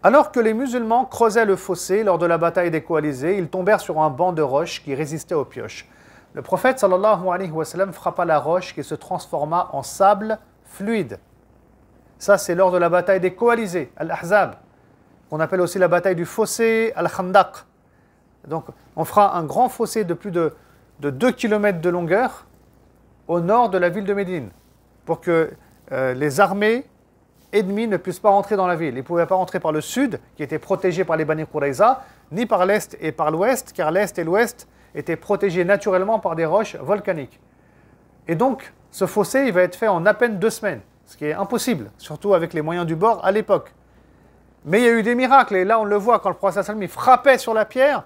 Alors que les musulmans creusaient le fossé lors de la bataille des coalisés, ils tombèrent sur un banc de roches qui résistait aux pioches. Le prophète sallallahu alayhi wa sallam frappa la roche qui se transforma en sable fluide. Ça, c'est lors de la bataille des coalisés, Al-Ahzab, qu'on appelle aussi la bataille du fossé, Al-Khandaq. Donc, on fera un grand fossé de plus de 2 km de longueur au nord de la ville de Médine, pour que les armées ennemies ne puissent pas rentrer dans la ville. Ils ne pouvaient pas rentrer par le sud, qui était protégé par les Bani Qurayza, ni par l'est et par l'ouest, car l'est et l'ouest étaient protégés naturellement par des roches volcaniques. Et donc, ce fossé, il va être fait en à peine 2 semaines, ce qui est impossible, surtout avec les moyens du bord à l'époque. Mais il y a eu des miracles, et là on le voit, quand le prophète sallam il frappait sur la pierre,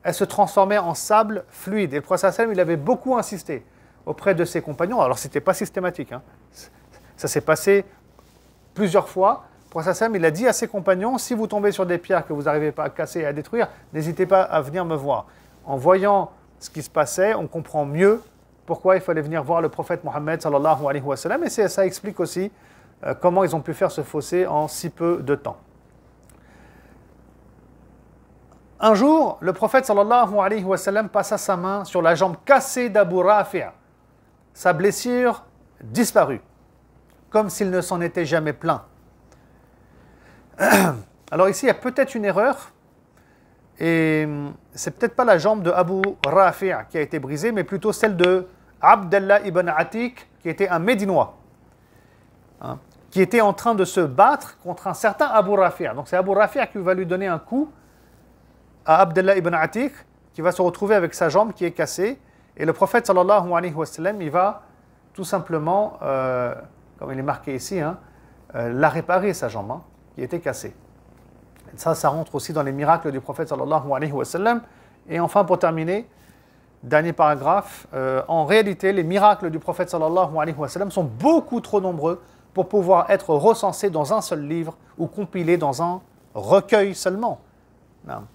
elle se transformait en sable fluide. Et le prophète sallam il avait beaucoup insisté auprès de ses compagnons. Alors ce n'était pas systématique, hein. Ça s'est passé plusieurs fois. Le prophète sallam il a dit à ses compagnons, si vous tombez sur des pierres que vous n'arrivez pas à casser et à détruire, n'hésitez pas à venir me voir. En voyant ce qui se passait, on comprend mieux pourquoi il fallait venir voir le prophète Mohammed sallallahu alayhi wa sallam. Et ça explique aussi comment ils ont pu faire ce fossé en si peu de temps. Un jour, le prophète sallallahu alayhi wa sallam passa sa main sur la jambe cassée d'Abu Rafi'. Sa blessure disparut, comme s'il ne s'en était jamais plaint. Alors ici, il y a peut-être une erreur, et c'est peut-être pas la jambe de Abu Rafi' qui a été brisée, mais plutôt celle de Abdallah ibn Atiq, qui était un Médinois, hein, qui était en train de se battre contre un certain Abu Rafi'. Donc c'est Abu Rafi' qui va lui donner un coup à Abdallah ibn Atiq, qui va se retrouver avec sa jambe qui est cassée. Et le prophète sallallahu alayhi wa sallam, il va tout simplement, comme il est marqué ici, hein, la réparer, sa jambe, hein, qui était cassée. Et ça rentre aussi dans les miracles du prophète sallallahu alayhi wa sallam. Et enfin, pour terminer, dernier paragraphe, en réalité, les miracles du prophète sallallahu alayhi wa sallam sont beaucoup trop nombreux pour pouvoir être recensés dans un seul livre ou compilés dans un recueil seulement. Non.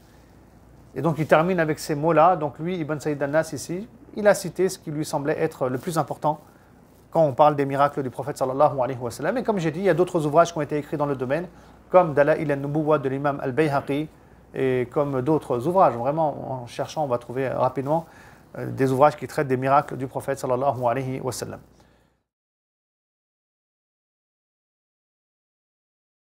Et donc il termine avec ces mots-là. Donc lui, Ibn Sayyid al-Nas ici, il a cité ce qui lui semblait être le plus important quand on parle des miracles du prophète sallallahu alayhi wa sallam. Et comme j'ai dit, il y a d'autres ouvrages qui ont été écrits dans le domaine, comme Dala'il al-Nubuwwa de l'imam al-Bayhaqi, et comme d'autres ouvrages. Vraiment, en cherchant, on va trouver rapidement des ouvrages qui traitent des miracles du prophète sallallahu alayhi wa sallam.